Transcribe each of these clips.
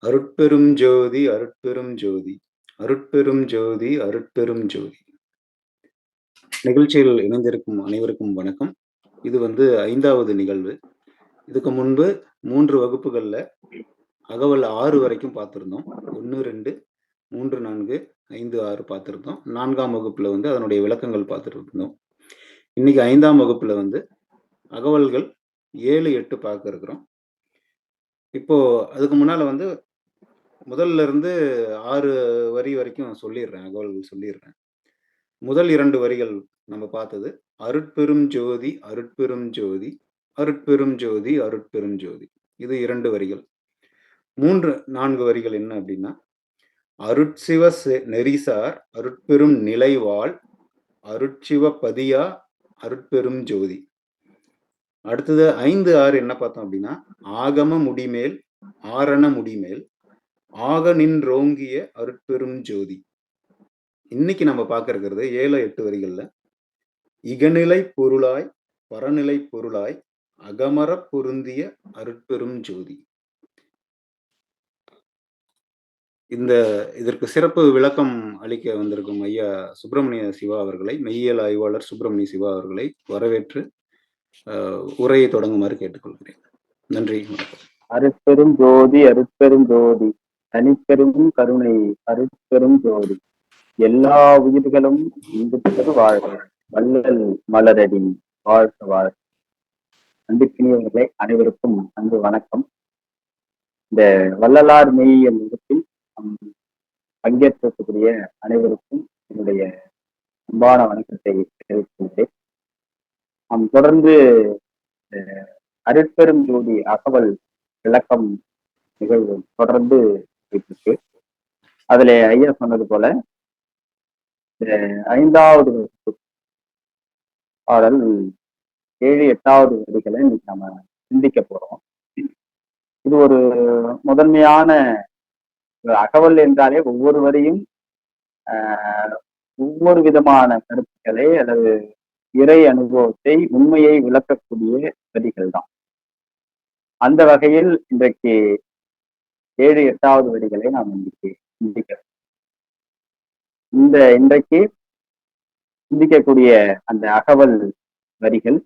அருட்பெரும் ஜோதி, அருட்பெரும் ஜோதி, அருட்பெரும் ஜோதி, அருட்பெரும் ஜோதி. நிகழ்ச்சியில் இணைந்திருக்கும் அனைவருக்கும் வணக்கம். இது 5வது நிகழ்வு. இதுக்கு முன்பு 3 வகுப்புகள்ல அகவல் 6 வரைக்கும் பார்த்திருந்தோம். 1, 2, 3, 4, 5, 6 பார்த்திருந்தோம். 4ஆம் வகுப்புல அதனுடைய விளக்கங்கள் பார்த்துட்டு இருந்தோம். இன்னைக்கு 5ஆம் வகுப்புல அகவல்கள் 7, 8 பார்க்க இருக்கிறோம். இப்போ அதுக்கு முன்னால முதல்ல இருந்து 6 வரி வரைக்கும் சொல்லிடுறேன். அகவல்கள் சொல்லிடுறேன். முதல் 2 வரிகள் நம்ம பார்த்தது. அருட்பெரும் ஜோதி, அருட்பெரும் ஜோதி, அருட்பெரும் ஜோதி, அருட்பெரும் ஜோதி. இது 2 வரிகள். 3, 4 வரிகள் என்ன அப்படின்னா, அருட்சிவ நெறிசார் அருட்பெரும் நிலைவாழ் அருட்சிவ பதியா அருட்பெரும் ஜோதி. அடுத்தது 5, 6 என்ன பார்த்தோம் அப்படின்னா, ஆகம முடிமேல் ஆரண முடிமேல் ஆக நின்றோங்கிய அருட்பெரும் ஜோதி. இன்னைக்கு நம்ம பார்க்க இருக்கிறது 7, 8 வரிகள்ல இகநிலை பொருளாய் பரநிலை பொருளாய் அகமர பொருந்திய அருட்பெரும் ஜோதி. இதற்கு சிறப்பு விளக்கம் அளிக்க வந்திருக்கும் ஐயா சுப்பிரமணிய சிவா அவர்களை, மெய்யியல் ஆய்வாளர் சுப்பிரமணிய சிவா அவர்களை வரவேற்று உரையை தொடங்குமாறு கேட்டுக்கொள்கிறேன். நன்றி, வணக்கம். அருட்பெரும் ஜோதி, அருட்பெரும் ஜோதி, தனிப்பெரும் கருணை அருட்பெரும் ஜோதி, எல்லா உயிர்களும் இன்புற்று வாழ்க, வள்ளல் மலரடி வாழ்க வாழ்க. அன்புக்கினியவர்களே, அனைவருக்கும் அன்பு வணக்கம். இந்த வள்ளலார் மெய்யியல் வகுப்பில் பங்கேற்கக்கூடிய அனைவருக்கும் என்னுடைய அன்பான வணக்கத்தை தெரிவித்துள்ளேன். நாம் தொடர்ந்து அருட்பெரும் ஜோதி அகவல் விளக்கம் நிகழ்வு தொடர்ந்து இருக்கு. அதுல ஐயா சொன்னது போல 5வது பாடல் 7, 8வது வரிகளை இன்னைக்கு நம்ம சிந்திக்க போறோம். இது ஒரு முதன்மையான அகவல் என்றாலே ஒவ்வொரு வரியும் ஒவ்வொரு விதமான கருத்துக்களை அல்லது இறை அனுபவத்தை உண்மையை விளக்கக்கூடிய வரிகள் தான். அந்த வகையில் இன்றைக்கு 7, 8வது வரிகளை நாம் இன்றைக்கு சிந்திக்கிறோம். இன்றைக்கு சிந்திக்கக்கூடிய அந்த அகவல் வரிகள்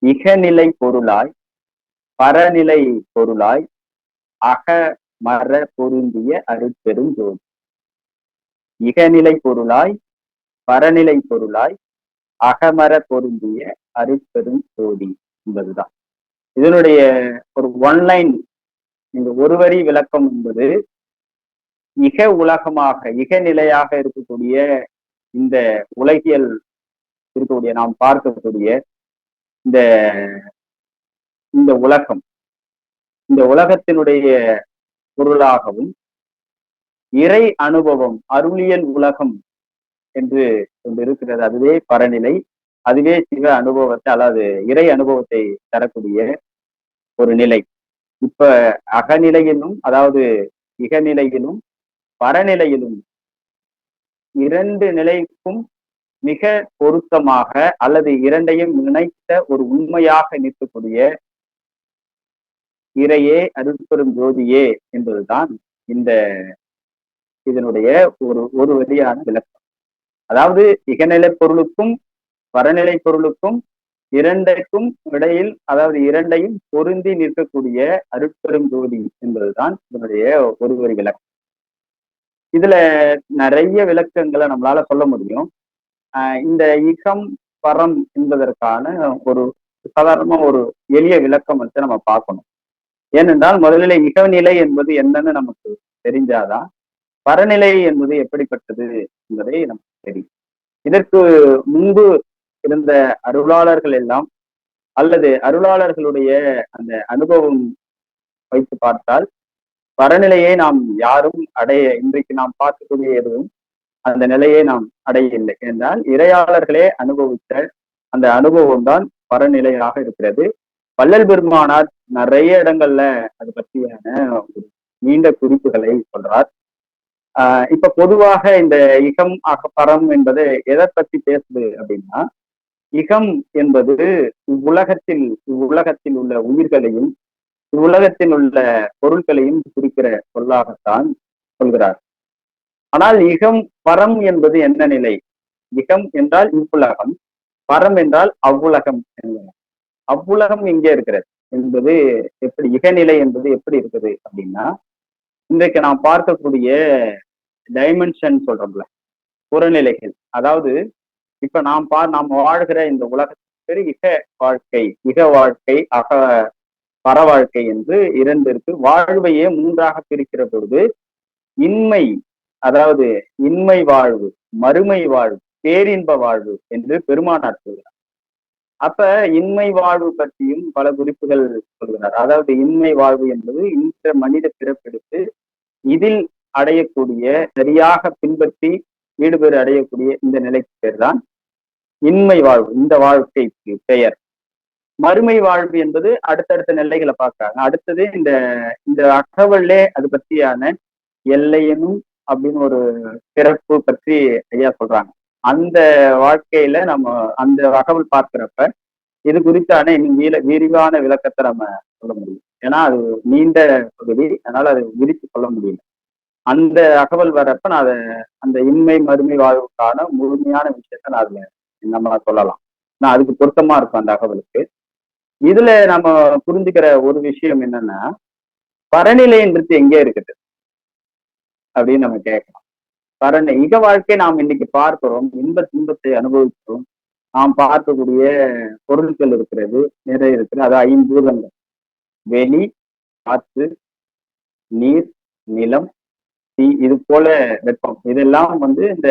இகநிலை பொருளாய் பரநிலை பொருளாய் அகமர பொருந்திய அருட்பெரும் ஜோதி. இகநிலை பொருளாய் பரநிலை பொருளாய் அகமர பொருந்திய அருட்பெரும் ஜோதி என்பதுதான் இதனுடைய ஒரு ஒன்லைன். இந்த ஒரு வரி விளக்கம் என்பது இக உலகமாக இகநிலையாக இருக்கக்கூடிய இந்த உலகியல் இருக்கக்கூடிய நாம் பார்க்கக்கூடிய இந்த உலகம், இந்த உலகத்தினுடைய பொருளாகவும் இறை அனுபவம் அருளியல் உலகம் என்று கொண்டு இருக்கிறது. அதுவே பரநிலை, அதுவே சிவ அனுபவத்தை அதாவது இறை அனுபவத்தை தரக்கூடிய ஒரு நிலை. இப்ப அகநிலையிலும் அதாவது இகநிலையிலும் பரநிலையிலும் 2 நிலைக்கும் மிக பொருத்தமாக அல்லது இரண்டையும் இணைத்த ஒரு உண்மையாக நிற்கக்கூடிய இறையே அருட்பெரும் ஜோதியே என்பதுதான் இதனுடைய ஒரு வழியான விளக்கம். அதாவது இகநிலை பொருளுக்கும் பரநிலை பொருளுக்கும் இரண்டைக்கும் இடையில் அதாவது இரண்டையும் பொருந்தி நிற்கக்கூடிய அருட்பெரும் ஜோதி என்பதுதான் இதனுடைய ஒரு வரி விளக்கம். இதுல நிறைய விளக்கங்களை நம்மளால சொல்ல முடியும். இந்த இகம் பரம் என்பதற்கான ஒரு சாதாரணமா ஒரு எளிய விளக்கம் நம்ம பார்க்கணும். ஏனென்றால் முதலில் இகநிலை என்பது என்னன்னு நமக்கு தெரிஞ்சாதான் பரநிலை என்பது எப்படிப்பட்டது என்பதை நமக்கு தெரியும். இதற்கு முன்பு இருந்த அருளாளர்கள் எல்லாம் அல்லது அருளாளர்களுடைய அந்த அனுபவம் வைத்து பார்த்தால் பரநிலையை நாம் யாரும் இன்றைக்கு நாம் பார்க்கக்கூடிய எதுவும் அந்த நிலையை நாம் அடையவில்லை. என்றால் இறையாளர்களே அனுபவித்த அந்த அனுபவம் தான் பரநிலையாக இருக்கிறது. வள்ளல் பெருமானார் நிறைய இடங்கள்ல அது பற்றியான ஒரு நீண்ட குறிப்புகளை சொல்றார். இப்ப பொதுவாக இந்த இகம் பரம் என்பது எதை பற்றி பேசுது அப்படின்னா, இகம் என்பது இவ்வுலகத்தில் உள்ள உயிர்களையும் இவ்வுலகத்தில் உள்ள பொருட்களையும் குறிக்கிற சொல்லாகத்தான் சொல்கிறார். ஆனால் இகம் பரம் என்பது என்ன நிலை? இகம் என்றால் இவ்வுலகம், பரம் என்றால் அவ்வுலகம் என்பது. அவ்வுலகம் எங்கே இருக்கிறது என்பது எப்படி, இகநிலை என்பது எப்படி இருக்குது அப்படின்னா, இன்றைக்கு நாம் பார்க்கக்கூடிய டைமென்ஷன் சொல்றோம்ல, புறநிலைகள். அதாவது இப்ப நாம் வாழ்கிற இந்த உலகத்துக்கு இக வாழ்க்கை, இக வாழ்க்கை, பர வாழ்க்கை என்று இரண்டு இருக்கு. வாழ்வையே மூன்றாக பிரிக்கிற பொழுது இன்மை, அதாவது இன்மை வாழ்வு, மறுமை வாழ்வு, பேரின்ப வாழ்வு என்று பெருமானார் சொல்கிறார். அப்ப இன்மை வாழ்வு பற்றியும் பல குறிப்புகள் சொல்கிறார். அதாவது இன்மை வாழ்வு என்பது இந்த மனித பிறப்பெடுத்து இதில் அடையக்கூடிய, சரியாக பின்பற்றி ஈடுபெற அடையக்கூடிய இந்த நிலைக்கு பேர் தான் இன்மை வாழ்வு. இந்த வாழ்க்கைக்கு பெயர். மறுமை வாழ்வு என்பது அடுத்தடுத்த நிலைகளை பார்க்கறாங்க. அடுத்தது இந்த இந்த அகவல்லே அது பற்றியான எல்லையனும் அப்படின்னு ஒரு சிறப்பு பற்றி ஐயா சொல்றாங்க. அந்த வாழ்க்கையில நம்ம அந்த அகவல் பார்க்கிறப்ப இது குறித்தான இன்னும் விரிவான விளக்கத்தை நம்ம சொல்ல முடியும். ஏன்னா அது நீண்ட பகுதி, அதனால அதை விரித்து சொல்ல முடியல. அந்த அகவல் வரப்ப நான் அதை அந்த இன்மை மறுமை வாழ்வுக்கான முழுமையான விஷயத்த நான் அதுல நம்ம சொல்லலாம். நான் அதுக்கு பொருத்தமா இருக்கும் அந்த அகவலுக்கு. இதுல நம்ம புரிஞ்சுக்கிற ஒரு விஷயம் என்னன்னா, பரநிலைன்றது எங்கே இருக்குது அப்படின்னு நம்ம கேட்கலாம். இக வாழ்க்கை நாம் இன்னைக்கு பார்க்கிறோம், துன்பத்தை அனுபவிக்கிறோம். நாம் பார்க்கக்கூடிய பொருட்கள் இருக்கிறது, நிறைய இருக்கிறது. அது ஐம்பூதங்கள்: வெளி, காற்று, நீர், நிலம், தீ, இது போல வெப்பம். இதெல்லாம் இந்த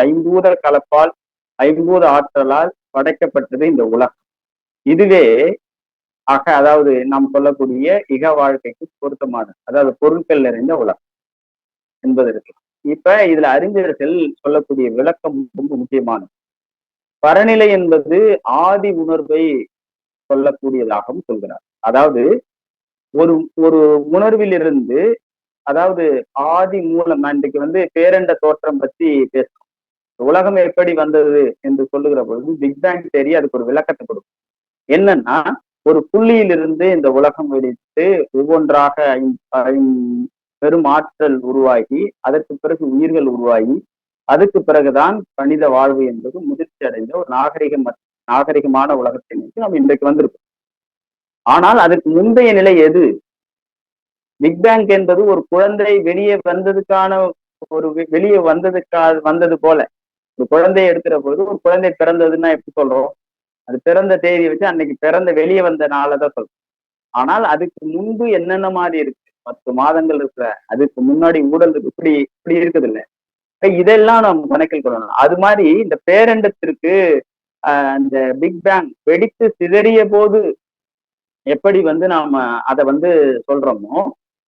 ஐம்பூத கலப்பால், ஐம்பூத ஆற்றலால் படைக்கப்பட்டது இந்த உலகம். இதுவே அதாவது நாம் சொல்லக்கூடிய இக வாழ்க்கைக்கு பொருத்தமானது, அதாவது பொருட்கள் நிறைந்த உலகம் என்பது இருக்கு. இப்ப இதுல அறிஞர்கள் சொல்லக்கூடிய விளக்கம் ரொம்ப முக்கியமானது. பரநிலை என்பது ஆதி உணர்வை சொல்லக்கூடியதாகவும் சொல்கிறார். அதாவது ஒரு ஒரு உணர்விலிருந்து, அதாவது ஆதி மூலம், இன்றைக்கு பேரண்ட தோற்றம் பற்றி பேசுறோம். உலகம் எப்படி வந்தது என்று சொல்லுகிற பொழுது பிக் பேங் தியரி அதுக்கு ஒரு விளக்கத்தை கொடுக்கும். என்னன்னா, ஒரு புள்ளியிலிருந்து இந்த உலகம் வெடித்து ஒவ்வொன்றாக பெரும் ஆற்றல் உருவாகி, அதற்கு பிறகு உயிர்கள் உருவாகி, அதுக்கு பிறகுதான் மனித வாழ்வு என்பது முதிர்ச்சி அடைந்த ஒரு நாகரிகமான உலகத்தை நோக்கி நாம் இன்றைக்கு வந்திருக்கோம். ஆனால் அதற்கு முந்தைய நிலை எது? பிக் பேங் என்பது ஒரு குழந்தை வெளியே வந்தது போல. ஒரு குழந்தையை எடுக்கிற பொழுது ஒரு குழந்தை பிறந்ததுன்னா எப்படி சொல்றோம்? அது பிறந்த தேதியை வச்சு அன்னைக்கு பிறந்த வெளியே வந்த நாளைதான் சொல்றோம். ஆனால் அதுக்கு முன்பு என்னென்ன மாதிரி இருக்கு, 10 மாதங்கள் இருக்கிற, அதுக்கு முன்னாடி ஊடல் இப்படி இருக்குது இல்ல. இதெல்லாம் நம்ம கணக்கில் கொள்ளணும். அது மாதிரி இந்த பேரண்டத்திற்கு இந்த பிக் பேங் வெடித்து சிதறிய போது எப்படி நாம அதை சொல்றோமோ,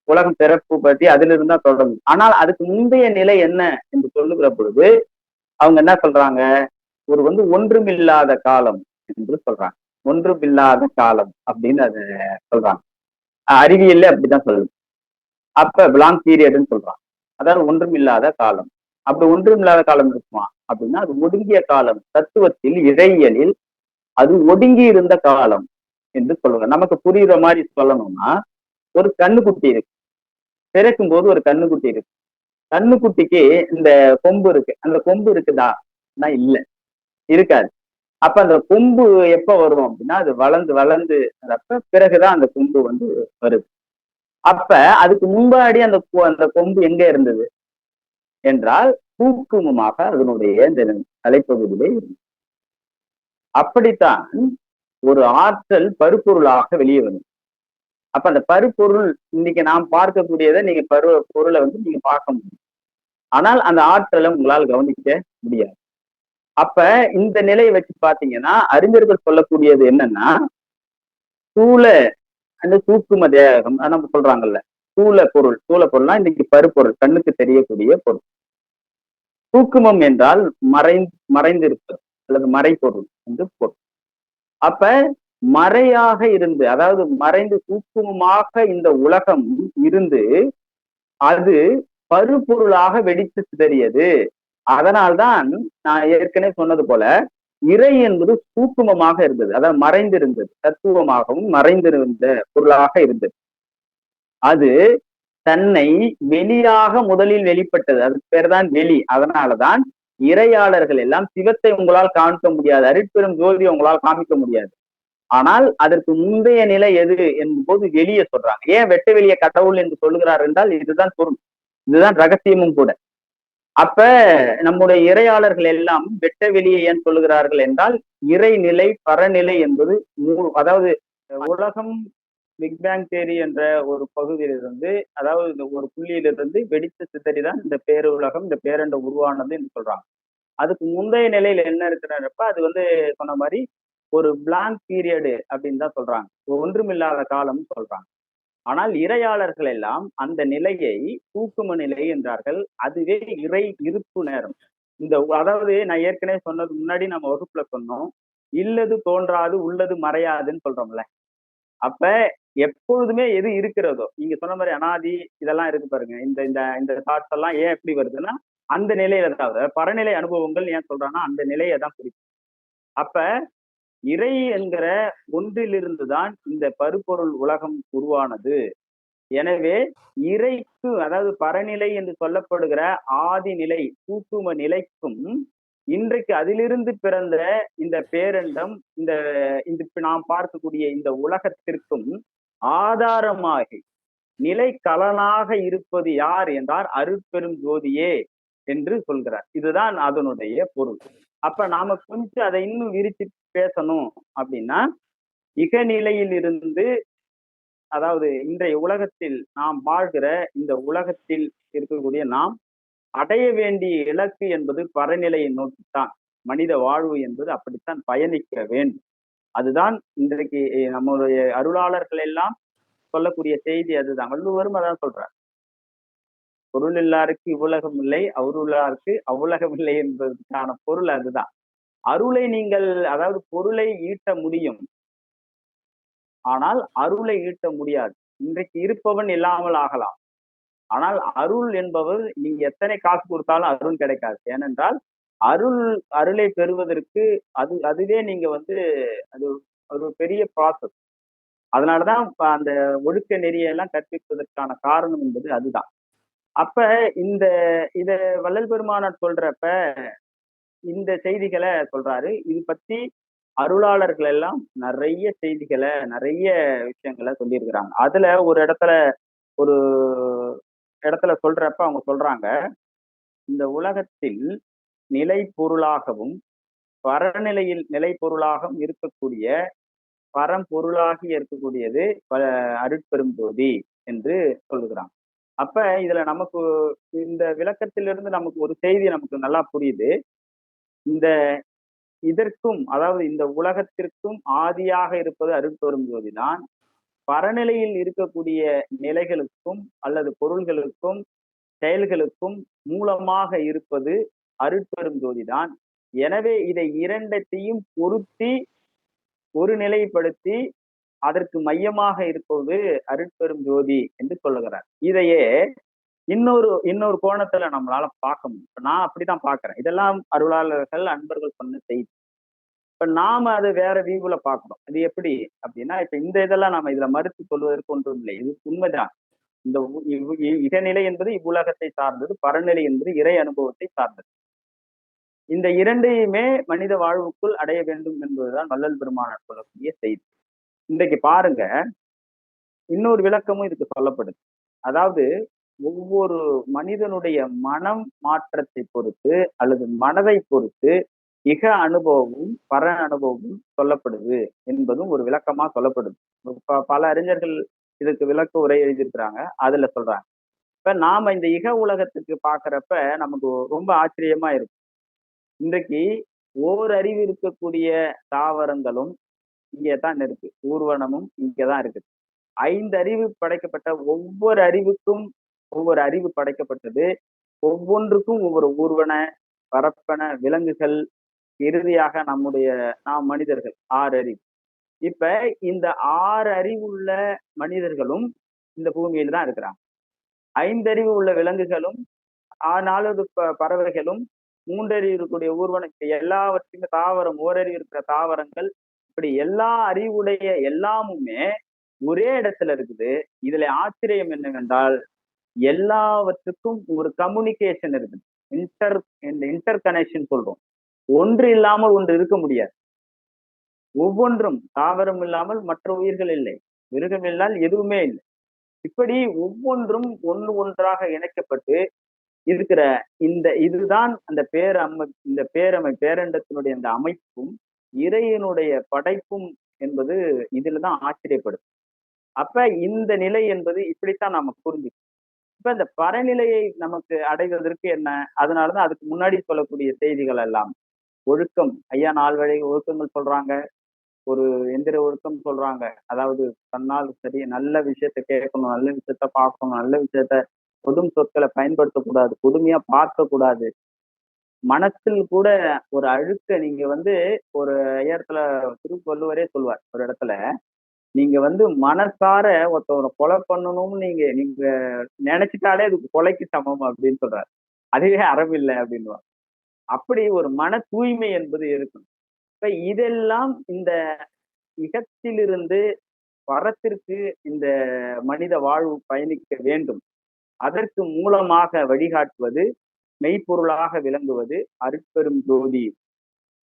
உலகம் பிறப்பு பற்றி அதுல இருந்தா சொல்றோம். ஆனால் அதுக்கு முந்தைய நிலை என்ன என்று சொல்லுகிற பொழுது அவங்க என்ன சொல்றாங்க? ஒரு ஒன்றுமில்லாத காலம் என்று சொல்றாங்க. ஒன்றுமில்லாத காலம் அப்படின்னு அதை சொல்றாங்க. அறிவியல்ல அப்படிதான் சொல்லுது. அப்ப பிளாங்க் பீரியட்னு சொல்றாங்க. அதாவது ஒன்றுமில்லாத காலம். அப்படி ஒன்றுமில்லாத காலம் இருக்குமா அப்படின்னா, அது ஒடுங்கிய காலம். தத்துவத்தில், இறையியலில் அது ஒடுங்கி இருந்த காலம் என்று சொல்லுவாங்க. நமக்கு புரியுற மாதிரி சொல்லணும்னா, ஒரு கண்ணுக்குட்டி இருக்கு, பிறக்கும் போது ஒரு கண்ணுக்குட்டி இருக்கு. கண்ணுக்குட்டிக்கு இந்த கொம்பு இருக்கு. அந்த கொம்பு இருக்குதா? இல்ல, இருக்காது. அப்ப அந்த கொம்பு எப்ப வரும் அப்படின்னா, அது வளர்ந்து பிறகுதான் அந்த கொம்பு வருது. அப்ப அதுக்கு முன்னாடி அந்த கொம்பு எங்க இருந்தது என்றால் பூக்குமமாக அதனுடைய இந்த தலைப்பகுதியிலே இருந்தது. அப்படித்தான் ஒரு ஆற்றல் பருப்பொருளாக வெளியே வரும். அப்ப அந்த பருப்பொருள் இன்னைக்கு நாம் பார்க்கக்கூடியதை நீங்க பொருளை நீங்க பார்க்க முடியும். ஆனால் அந்த ஆற்றலை உங்களால் கவனிக்க முடியாது. அப்ப இந்த நிலையை வச்சு பாத்தீங்கன்னா, அறிஞர்கள் சொல்லக்கூடியது என்னன்னா, சூக்கும தேகம் நம்ம சொல்றாங்கல்ல, ஸ்தூல பொருள்னா இன்னைக்கு பருப்பொருள், கண்ணுக்கு தெரியக்கூடிய பொருள். சூக்குமம் என்றால் மறைந்திருப்பது அல்லது மறைப்பொருள் என்று பொருள். அப்ப மறையாக இருந்து, அதாவது மறைந்து சூக்குமமாக இந்த உலகம் இருந்து அது பருப்பொருளாக வெடித்து சிதறியது. அதனால்தான் நான் ஏற்கனவே சொன்னது போல இறை என்பது சூக்குமமாக இருந்தது, அதாவது மறைந்திருந்தது, தத்துவமாகவும் மறைந்திருந்த பொருளாக இருந்தது. அது தன்னை வெளியாக முதலில் வெளிப்பட்டது, அதுக்கு பேர் தான் வெளி. அதனாலதான் இறையாளர்கள் எல்லாம் சிவத்தை உங்களால் காமிக்க முடியாது, அருட்பெரும் ஜோதி உங்களால் காமிக்க முடியாது. ஆனால் அதற்கு முந்தைய நிலை எது என்பது வெளியே சொல்றாங்க. ஏன் வெட்ட வெளிய கடவுள் என்று சொல்லுகிறார் என்றால் இதுதான் பொருள், இதுதான் ரகசியமும் கூட. அப்ப நம்முடைய இறையாளர்கள் எல்லாம் வெட்ட வெளியே ஏன் சொல்லுகிறார்கள் என்றால் இறைநிலை பரநிலை என்பது அதாவது உலகம் பிக் பேங் தேரி என்ற ஒரு பகுதியிலிருந்து, அதாவது இந்த ஒரு புள்ளியிலிருந்து வெடித்து சிதறிதான் இந்த பேருலகம் இந்த பேரண்ட உருவானது என்று சொல்றாங்க. அதுக்கு முந்தைய நிலையில என்ன இருக்கிறப்ப அது சொன்ன மாதிரி ஒரு பிளாங்க் பீரியடு அப்படின்னு தான் சொல்றாங்க, ஒன்றுமில்லாத காலம் சொல்றாங்க. ஆனால் இறையாளர்கள் எல்லாம் அந்த நிலையை தூக்கும நிலை என்றார்கள். அதுவே இறை இருப்பு நேரம். அதாவது நான் ஏற்கனவே சொன்னது முன்னாடி நம்ம வகுப்புல சொன்னோம், இல்லது தோன்றாது உள்ளது மறையாதுன்னு சொல்றோம்ல. அப்ப எப்பொழுதுமே எது இருக்கிறதோ, நீங்க சொன்ன மாதிரி அனாதி இதெல்லாம் இருக்கு பாருங்க, இந்த இந்த இந்த தாட்ஸ் எல்லாம் ஏன் எப்படி வருதுன்னா அந்த நிலையில தான். பரநிலை அனுபவங்கள் ஏன் சொல்றாங்கன்னா அந்த நிலையை தான் குறிக்கும். அப்ப இறை என்கிற ஒன்றிலிருந்துதான் இந்த பருப்பொருள் உலகம் உருவானது. எனவே இறைக்கு, அதாவது பரநிலை என்று சொல்லப்படுகிற ஆதி நிலை சூக்கும நிலைக்கும் இன்றைக்கு அதிலிருந்து பிறந்த இந்த பேரண்டம், இந்த நாம் பார்க்கக்கூடிய இந்த உலகத்திற்கும் ஆதாரமாகி நிலை கலனாக இருப்பது யார் என்றார் அருட்பெரும் ஜோதியே என்று சொல்கிறார். இதுதான் அதனுடைய பொருள். அப்ப நாம கொஞ்சம் அதை இன்னும் விரிச்சு பேசணும் அப்படின்னா, இகநிலையில் இருந்து, அதாவது இன்றைய உலகத்தில் நாம் வாழ்கிற இந்த உலகத்தில் இருக்கக்கூடிய நாம் அடைய வேண்டிய இலக்கு என்பது பரநிலையை நோக்கித்தான். மனித வாழ்வு என்பது அப்படித்தான் பயணிக்க வேண்டும். அதுதான் இன்றைக்கு நம்மளுடைய அருளாளர்கள் எல்லாம் சொல்லக்கூடிய செய்தி அதுதான். வள்ளுவரும் அதான் சொல்றார், பொருள் இல்லாருக்கு இவ்வுலகம் இல்லை, அவருள்ளாருக்கு அவ்வுலகம் இல்லை என்பதற்கான பொருள் அதுதான். அருளை நீங்கள், அதாவது பொருளை ஈட்ட முடியும், ஆனால் அருளை ஈட்ட முடியாது. இன்றைக்கு இருப்பவன் இல்லாமல் ஆகலாம், ஆனால் அருள் என்பவர் நீங்க எத்தனை காசு கொடுத்தாலும் அருள் கிடைக்காது. ஏனென்றால் அருளை பெறுவதற்கு அதுவே நீங்க அது ஒரு பெரிய ப்ராசஸ். அதனாலதான் அந்த ஒழுக்க நெறியெல்லாம் கற்பிப்பதற்கான காரணம் என்பது அதுதான். அப்ப இத வள்ளல் பெருமானார் சொல்றப்ப இந்த செய்திகளை சொல்றாரு. இது பத்தி அருளாளர்கள் எல்லாம் நிறைய செய்திகளை, நிறைய விஷயங்களை சொல்லியிருக்கிறாங்க. அதுல ஒரு இடத்துல சொல்றப்ப அவங்க சொல்றாங்க, இந்த உலகத்தில் நிலை பொருளாகவும் பரநிலையில் நிலை பொருளாகவும் இருக்கக்கூடிய பரம்பொருளாகி இருக்கக்கூடியது அருட்பெரும் ஜோதி என்று சொல்லுகிறாங்க. அப்ப இதுல நமக்கு இந்த விளக்கத்திலிருந்து நமக்கு ஒரு செய்தி நமக்கு நல்லா புரியுது. இதற்கும், அதாவது இந்த உலகத்திற்கும் ஆதியாக இருப்பது அருட்பெரும் ஜோதி தான். பரநிலையில் இருக்கக்கூடிய நிலைகளுக்கும் அல்லது பொருள்களுக்கும் செயல்களுக்கும் மூலமாக இருப்பது அருட்பெரும் ஜோதி தான். எனவே இதை இரண்டத்தையும் பொருத்தி ஒரு நிலைப்படுத்தி அதற்கு மையமாக இருப்பது அருட்பெரும் ஜோதி என்று சொல்லுகிறார். இதையே இன்னொரு கோணத்துல நம்மளால பார்க்க முடியும். நான் அப்படிதான் பாக்குறேன். இதெல்லாம் அருளாளர்கள் அன்பர்கள் சொன்ன செய்தி. இப்ப நாம அது வேற வியூல பாக்குறோம். அது எப்படி அப்படின்னா, இப்ப இந்த இதெல்லாம் நாம இதுல மறுத்து சொல்வதற்கு ஒன்றும் இல்லை, இது உண்மைதான். இந்த இகநிலை என்பது இவ்வுலகத்தை சார்ந்தது, பரநிலை என்பது இறை அனுபவத்தை சார்ந்தது. இந்த இரண்டையுமே மனித வாழ்வுக்குள் அடைய வேண்டும் என்பதுதான் வள்ளல் பெருமானார் சொல்லக்கூடிய செய்தி. இன்றைக்கு பாருங்க, இன்னொரு விளக்கமும் இதுக்கு சொல்லப்படுது. அதாவது ஒவ்வொரு மனிதனுடைய மனம் மாற்றத்தை பொறுத்து அல்லது மனதை பொறுத்து இக அனுபவமும் பர அனுபவமும் சொல்லப்படுது என்பதும் ஒரு விளக்கமா சொல்லப்படுது. பல அறிஞர்கள் இதுக்கு விளக்க உரை எழுதியிருக்கிறாங்க. அதுல சொல்றாங்க, இப்ப நாம இந்த இக உலகத்துக்கு பாக்குறப்ப நமக்கு ரொம்ப ஆச்சரியமா இருக்கும். இன்றைக்கு ஓர் அறிவு இருக்கக்கூடிய தாவரங்களும் இங்கேதான் இருக்கு, ஊர்வனமும் இங்கதான் இருக்குது. 5 அறிவு படைக்கப்பட்ட ஒவ்வொரு அறிவுக்கும் ஒவ்வொரு அறிவு படைக்கப்பட்டது. ஒவ்வொன்றுக்கும் ஒவ்வொரு ஊர்வன, பரப்பன, விலங்குகள், இறுதியாக நாம் மனிதர்கள் 6 அறிவு. இப்ப இந்த 6 அறிவுள்ள மனிதர்களும் இந்த பூமியில தான் இருக்கிறாங்க. 5 அறிவு உள்ள விலங்குகளும் 4 பறவைகளும் மூன்றறிவு இருக்கக்கூடிய ஊர்வனம், இப்ப எல்லாவற்றையும் தாவரம், ஓரறிவு இருக்கிற தாவரங்கள், இப்படி எல்லா அறிவுடைய எல்லாமுமே ஒரே இடத்துல இருக்குது. இதுல ஆச்சரியம் என்னவென்றால், எல்லாவற்றுக்கும் ஒரு கம்யூனிகேஷன் இருக்குது. இன்டர் இந்த இன்டர் கனெக்ஷன் சொல்றோம். ஒன்று இல்லாமல் ஒன்று இருக்க முடியாது. ஒவ்வொன்றும் தாவரம் இல்லாமல் மற்ற உயிர்கள் இல்லை, மிருகம் இல்லால் எதுவுமே இல்லை. இப்படி ஒவ்வொன்றும் ஒன்று ஒன்றாக இணைக்கப்பட்டு இருக்கிற இதுதான் அந்த இந்த பேரண்டத்தினுடைய அந்த அமைப்பும் இறைவனுடைய படைப்பும் என்பது இதுலதான் ஆச்சரியப்படும். அப்ப இந்த நிலை என்பது இப்படித்தான் நாம புரிஞ்சுக்கணும். இப்ப இந்த பரநிலையை நமக்கு அடைவதற்கு என்ன, அதனாலதான் அதுக்கு முன்னாடி சொல்லக்கூடிய செய்திகள் எல்லாம் ஒழுக்கம். ஐயா 4 வகை ஒழுக்கங்கள் சொல்றாங்க. ஒரு எந்திர ஒழுக்கம் சொல்றாங்க. அதாவது தன்னால் சரி நல்ல விஷயத்த கேட்கணும், நல்ல விஷயத்த பார்க்கணும், நல்ல விஷயத்த கொடும் சொற்களை பயன்படுத்தக்கூடாது, கொடுமையா பார்க்க கூடாது. மனசில் கூட ஒரு அழுக்க நீங்க ஒரு இடத்துல திருவள்ளுவரே சொல்வார் ஒரு இடத்துல, நீங்க மனசார ஒருத்தவரை கொலை பண்ணணும்னு நீங்க நீங்க நினைச்சிட்டாலே அதுக்கு கொலைக்கு சமம் அப்படின்னு சொல்றாரு. அதுவே அறம் இல்லை அப்படின்னு. அப்படி ஒரு மன தூய்மை என்பது இருக்கணும். இப்ப இதெல்லாம் இந்த இகத்திலிருந்து பரத்திற்கு இந்த மனித வாழ்வு பயணிக்க வேண்டும். அதற்கு மூலமாக வழிகாட்டுவது, மெய்ப்பொருளாக விளங்குவது அருட்பெரும் ஜோதி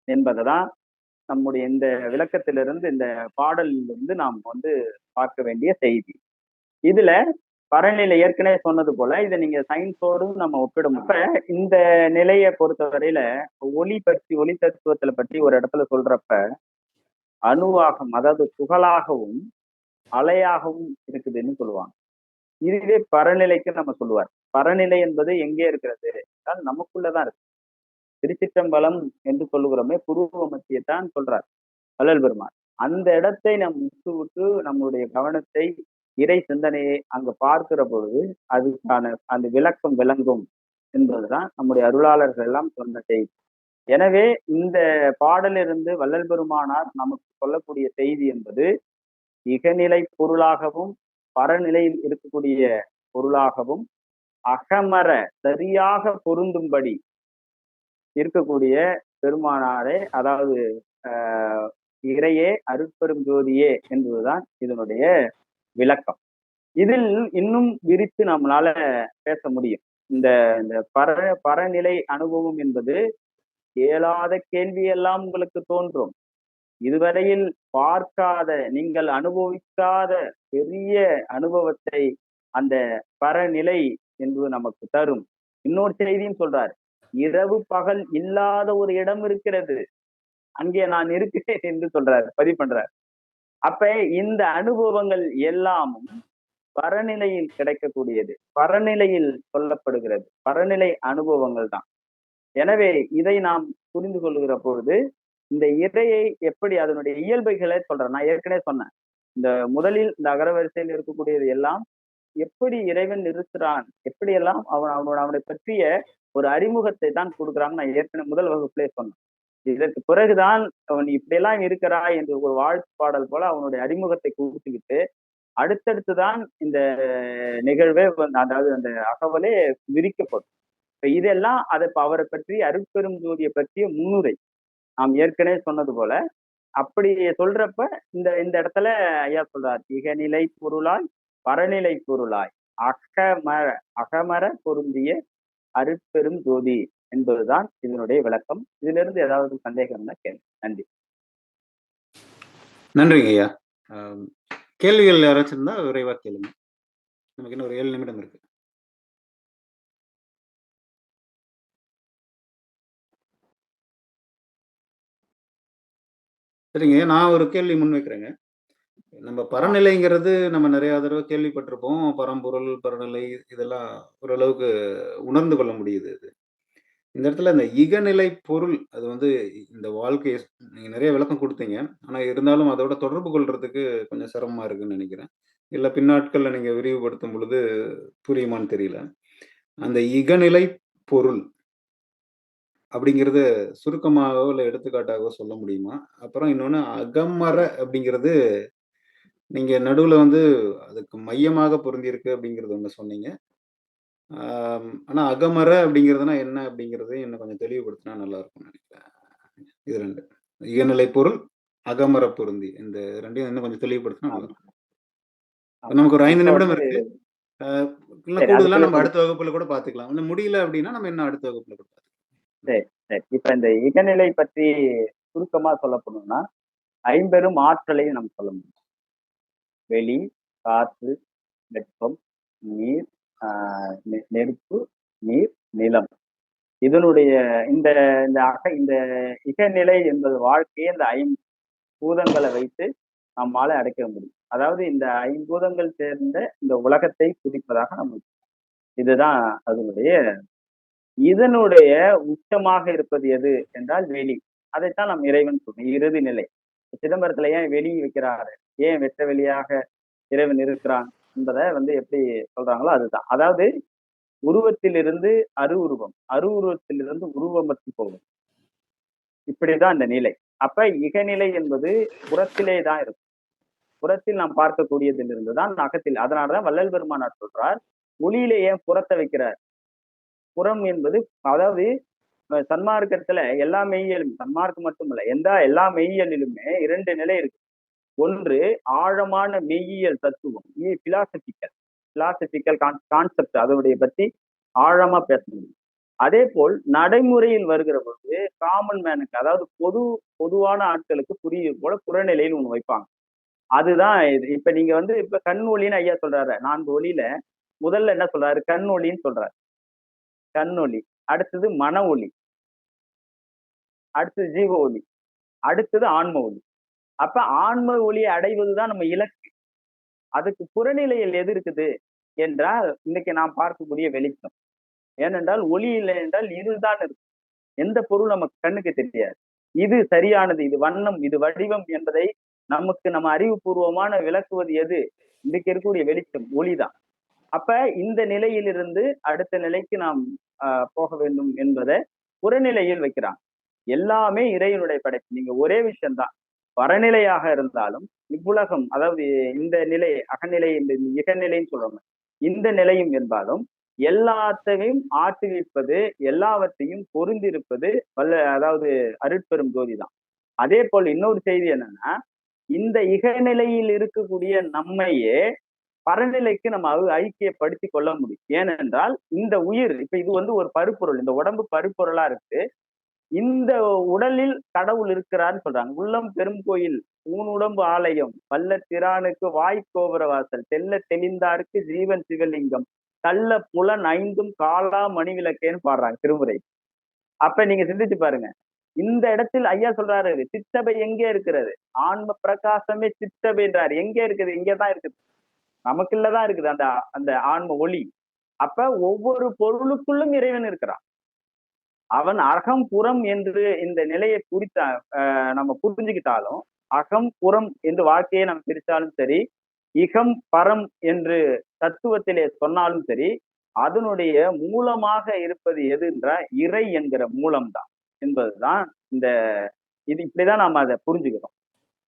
என்பதுதான் நம்முடைய இந்த விளக்கத்திலிருந்து, இந்த பாடலிலிருந்து நாம் பார்க்க வேண்டிய செய்தி. இதுல பரநிலை ஏற்கனவே சொன்னது போல இதை நீங்க சயின்ஸோடு நம்ம ஒப்பிடும். இப்ப இந்த நிலையை பொறுத்தவரையில ஒளி தத்துவத்துல பற்றி ஒரு இடத்துல சொல்றப்ப, அணுவாகம் அதாவது துகளாகவும் அலையாகவும் இருக்குதுன்னு சொல்லுவாங்க. இதுவே பரநிலைக்கு நம்ம சொல்லுவார். பரநிலை என்பது எங்கே இருக்கிறது என்றால் நமக்குள்ளதான் இருக்கு. திருச்சிற்றம்பலம் என்று சொல்லுகிறோமே, புருவ மத்தியத்தான் சொல்றார் வள்ளல் பெருமான். அந்த இடத்தை நாம் விட்டு நம்முடைய கவனத்தை இறை சிந்தனையை அங்க பார்க்கிற பொழுது அதுக்கான அந்த விளக்கம் விளங்கும் என்பதுதான் நம்முடைய அருளாளர்கள் எல்லாம் சொன்ன செய்தி. எனவே இந்த பாடலிருந்து வள்ளல் பெருமானார் நமக்கு சொல்லக்கூடிய செய்தி என்பது இகநிலை பொருளாகவும் பரநிலையில் இருக்கக்கூடிய பொருளாகவும் அகமர சரியாக பொருந்தும்படி இருக்கக்கூடிய பெருமானாரே, அதாவது இறையே அருட்பெரும் ஜோதியே என்பதுதான் இதனுடைய விளக்கம். இதில் இன்னும் விரித்து நம்மளால பேச முடியும். இந்த இந்த பரநிலை அனுபவம் என்பது கேளாத கேள்வி எல்லாம் உங்களுக்கு தோன்றும். இதுவரையில் பார்க்காத, நீங்கள் அனுபவிக்காத பெரிய அனுபவத்தை அந்த பரநிலை என்பது நமக்கு தரும். இன்னொரு செய்தியும் சொல்றார், இரவு பகல் இல்லாத ஒரு இடம் இருக்கிறது, அங்கே நான் இருக்கிறேன் என்று சொல்றார், பதிவு பண்றார். அப்ப இந்த அனுபவங்கள் எல்லாமும் பரநிலையில் கிடைக்கக்கூடியது, பரநிலையில் சொல்லப்படுகிறது, பரநிலை அனுபவங்கள் தான். எனவே இதை நாம் புரிந்து கொள்கிற பொழுது இந்த இறையை எப்படி அதனுடைய இயல்புகளை சொல்றேன். நான் ஏற்கனவே சொன்னேன், இந்த முதலில் இந்த அகரவரிசையில் இருக்கக்கூடியது எல்லாம் எப்படி இறைவன் இருக்கிறான், எப்படியெல்லாம் அவனை பற்றிய ஒரு அறிமுகத்தை தான் கொடுக்குறான்னு நான் ஏற்கனவே முதல் வகுப்பிலே சொன்னேன். இதற்கு பிறகுதான் அவன் இப்படியெல்லாம் இருக்கிறாய் என்று ஒரு வாழ்த்து பாடல் போல அவனுடைய அறிமுகத்தை கொடுத்துக்கிட்டு அடுத்தடுத்துதான் இந்த நிகழ்வே அதாவது அந்த அகவலே விரிக்கப்படும். இதெல்லாம் அதை அவரை பற்றி அருட்பெரும் ஜோதியை பற்றிய முன்னுரை நாம் ஏற்கனவே சொன்னது போல. அப்படி சொல்றப்ப இந்த இடத்துல ஐயா சொல்றார், இகநிலை பொருளாய் பரநிலை பொருளாய் அகமர பொருந்திய அருட்பெரும் ஜோதி என்பதுதான் இதனுடைய விளக்கம். இதுல இருந்து ஏதாவது சந்தேகம்னா கேள்வி. நன்றி. நன்றிங்க ஐயா. கேள்விகள் யாராச்சும் இருந்தா விரைவா கேளுங்க. நமக்கு இன்னும் ஒரு 7 நிமிடம் இருக்கு. சரிங்க, நான் ஒரு கேள்வி முன்வைக்கிறேங்க. நம்ம பரநிலைங்கிறது நம்ம நிறைய தடவை கேள்விப்பட்டிருப்போம். பரம்பொருள், பரநிலை இதெல்லாம் ஓரளவுக்கு உணர்ந்து கொள்ள முடியுது. இது இந்த இடத்துல இந்த இகநிலை பொருள், அது இந்த வாழ்க்கையை நீங்க நிறைய விளக்கம் கொடுத்தீங்க. ஆனா இருந்தாலும் அதோட தொடர்பு கொள்றதுக்கு கொஞ்சம் சிரமமா இருக்குன்னு நினைக்கிறேன். இல்ல பின்னாட்கள்ல நீங்க விரிவுபடுத்தும் பொழுது புரியுமான்னு தெரியல. அந்த இகநிலை பொருள் அப்படிங்கிறது சுருக்கமாகவோ இல்லை எடுத்துக்காட்டாகவோ சொல்ல முடியுமா? அப்புறம் இன்னொன்னு அகமர அப்படிங்கிறது நீங்க நடுவுல அதுக்கு மையமாக பொருந்தியிருக்கு அப்படிங்கிறது ஒண்ணு சொன்னீங்க. ஆனா அகமர அப்படிங்கிறதுனா என்ன அப்படிங்கிறதையும் இன்னும் கொஞ்சம் தெளிவுபடுத்தினா நல்லா இருக்கும்னு நினைக்கிறேன். இது 2. இயநிலை பொருள், அகமர பொருந்தி. இந்த 2யும் இன்னும் கொஞ்சம் தெளிவுபடுத்தினா நல்லா ஆமா, இருக்கும். ஆமா. நமக்கு ஒரு 5 இப்ப நிமிடம் வந்து இருக்கு. அ இன்னும் சரி கூடுதலா அதுக்குள்ள நம்ம அடுத்த வகுப்புல கூட பார்த்துக்கலாம். இன்னும் முடியல அப்படின்னா, நம்ம இன்னும் அடுத்த வகுப்புல கூட பார்த்துக்கலாம். சரி, சரி. இப்ப இந்த இகநிலை பற்றி சுருக்கமா சொல்லப் போனோம்னா, ஐம்பெரும் ஆற்றலையும் நம்ம சொல்ல முடியும். வெளி, காற்று, வெப்பம், நீர், ஆ நெருப்பு, நீர், நிலம். இதனுடைய இந்த இந்த இந்த இகநிலை என்பது வாழ்க்கையை இந்த ஐம்பூதங்களை வைத்து நம்மால அடைக்க முடியும். அதாவது இந்த ஐம்பூதங்கள் சேர்ந்த இந்த உலகத்தை குறிப்பதாக நம்ம இதுதான் அதனுடைய இதனுடைய உச்சமாக இருப்பது எது என்றால் வெளி. அதைத்தான் நம் இறைவன் சொல்றோம். இறுதி நிலை. சிதம்பரத்துல ஏன் வெளி வைக்கிறாரு? ஏன் வெட்ட வெளியாக இறைவன் இருக்கிறான் என்பதை வந்து எப்படி சொல்றாங்களோ அதுதான். அதாவது உருவத்திலிருந்து அரு உருவம், அரு உருவத்திலிருந்து உருவமற்று போகும். இப்படிதான் இந்த நிலை. அப்ப இகநிலை என்பது புறத்திலே தான் இருக்கும். புறத்தில் நாம் பார்க்கக்கூடியதிலிருந்து தான் அகத்தில். அதனாலதான் வள்ளல் பெருமானார் சொல்றார், ஒளியிலே ஏன் புறத்தை வைக்கிறார்? புறம் என்பது அதாவது சன்மார்க்கத்துல எல்லா மெய்யியலும் சன்மார்க்கம் மட்டுமல்ல எல்லா மெய்யியலிலுமே 2 நிலை இருக்கு. ஒன்று ஆழமான மெய்யியல் தத்துவம், பிலாசபிக்கல் கான்செப்ட் அதனுடைய பத்தி ஆழமா பேச முடியும். அதே போல் நடைமுறையில் வருகிற பொழுது காமன் மேனுக்கு அதாவது பொதுவான ஆட்களுக்கு புரியுது போல புறநிலையில் ஒண்ணு வைப்பாங்க. அதுதான் இது. இப்ப நீங்க வந்து இப்ப கண் ஒளின்னு ஐயா சொல்றாரு. 4 ஒளியில முதல்ல என்ன சொல்றாரு? கண் ஒளின்னு சொல்றாரு. கண் ஒளி. அடுத்தது மன ஒளி. அடுத்தது ஜீவ ஒளி. அடுத்தது ஆன்ம ஒளி. அப்ப ஆன்ம ஒளியை அடைவதுதான் நம்ம இலக்கு. அதுக்கு புறநிலையில் எது இருக்குது என்றால் இன்னைக்கு நாம் பார்க்கக்கூடிய வெளிச்சம். ஏனென்றால் ஒளி இல்லை என்றால் இருள்தான் இருக்கும். எந்த பொருள் நமக்கு கண்ணுக்கு தெரியாது. இது சரியானது, இது வண்ணம், இது வடிவம் என்பதை நமக்கு நம்ம அறிவுபூர்வமான விளக்குவது எது? இன்றைக்கு இருக்கக்கூடிய வெளிச்சம், ஒளிதான். அப்ப இந்த நிலையிலிருந்து அடுத்த நிலைக்கு நாம் போக வேண்டும் என்பதை புறநிலையில் வைக்கிறான். எல்லாமே இறைவனுடைய படைப்பு. நீங்க ஒரே விஷயம்தான். பரநிலையாக இருந்தாலும் இவ்வுலகம் அதாவது இந்த நிலை அகநிலை இந்த இகநிலைன்னு சொல்றாங்க. இந்த நிலையும் என்பாலும் எல்லாத்தையும் ஆற்றுவிப்பது எல்லாவற்றையும் பொருந்திருப்பது அதாவது அருட்பெரும் ஜோதி தான். அதே போல் இன்னொரு செய்தி என்னன்னா இந்த இகநிலையில் இருக்கக்கூடிய நம்மையே பரநிலைக்கு நம்ம ஐக்கியப்படுத்தி கொள்ள முடியும். ஏனென்றால் இந்த உயிர் இப்ப இது வந்து ஒரு பருப்பொருள், இந்த உடம்பு பருப்பொருளா இருக்கு. இந்த உடலில் கடவுள் இருக்கிறான்னு சொல்றாங்க. உள்ளம் பெரும் கோயில் ஊனுடம்பு ஆலயம் வல்ல திரானுக்கு வாய்க்கோபுர வாசல் தெல்ல தெளிந்தாருக்கு ஜீவன் சிவலிங்கம் கள்ள புலன் 5ம் காலா மணி விளக்கேன்னு பாடுறாங்க திருமுறை. அப்ப நீங்க சிந்திச்சு பாருங்க. இந்த இடத்தில் ஐயா சொல்றாரு சித்தபை எங்கே இருக்கிறது? ஆன்ம பிரகாசமே சித்தபைன்றாரு. எங்கே இருக்குது? இங்கதான் இருக்குது. நமக்குள்ளதான் இருக்குது அந்த அந்த ஆன்ம ஒளி. அப்ப ஒவ்வொரு பொருளுக்குள்ளும் இறைவன் இருக்கிறான். அவன் அகம் புறம் என்று இந்த நிலையை குறித்த நம்ம புரிஞ்சுக்கிட்டாலும் அகம் புறம் என்று வாழ்க்கையை நம்ம பிரித்தாலும் சரி, இகம் பரம் என்று தத்துவத்திலே சொன்னாலும் சரி, அதனுடைய மூலமாக இருப்பது எது என்றால் இறை என்கிற மூலம்தான் என்பதுதான் இந்த இது இப்படிதான் நாம அதை புரிஞ்சுக்கிறோம்.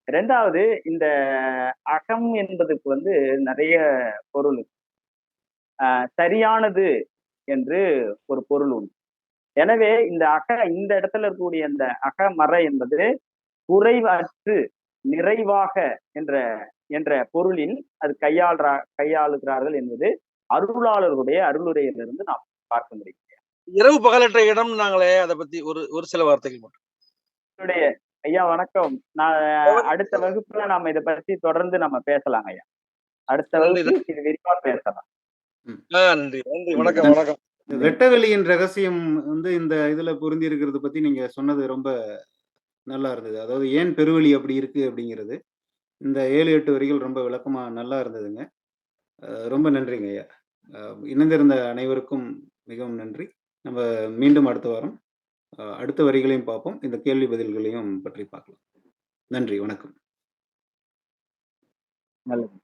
2வது இந்த அகம் என்பதுக்கு வந்து நிறைய பொருள் சரியானது என்று ஒரு பொருள் உண்டு. எனவே இந்த இந்த இடத்துல இருக்கக்கூடிய இந்த அகமற என்பது குறைவற்று நிறைவாக என்ற என்ற பொருளில் அது கையாளுகிறார்கள் என்பது அருளாளர்களுடைய அருளுரையிலிருந்து நாம் பார்க்க முடியும். இரவு பகலற்ற இடம் நாங்களே அதை பத்தி ஒரு சில வார்த்தைகள் மட்டும். ஐயா வணக்கம். நான் அடுத்த வகுப்புல நாம இதை பற்றி தொடர்ந்து நம்ம பேசலாம் ஐயா. அடுத்த வகுப்பு இது விரிவா பேசலாம். நன்றி நன்றி. வணக்கம் வணக்கம். வெட்டவெளியின் ரகசியம் வந்து இந்த இதுல பொருந்தி இருக்கிறது பத்தி நீங்க சொன்னது ரொம்ப நல்லா இருந்தது. அதாவது ஏன் பெருவெளி அப்படி இருக்கு அப்படிங்கிறது. இந்த 7, 8 வரிகள் ரொம்ப விளக்கமா நல்லா இருந்ததுங்க. ரொம்ப நன்றிங்க ஐயா. இணைந்திருந்த அனைவருக்கும் மிகவும் நன்றி. நம்ம மீண்டும் அடுத்த வாரம் அடுத்த வரிகளையும் பார்ப்போம். இந்த கேள்வி பதில்களையும் பற்றி பார்க்கலாம். நன்றி, வணக்கம். நல்லது.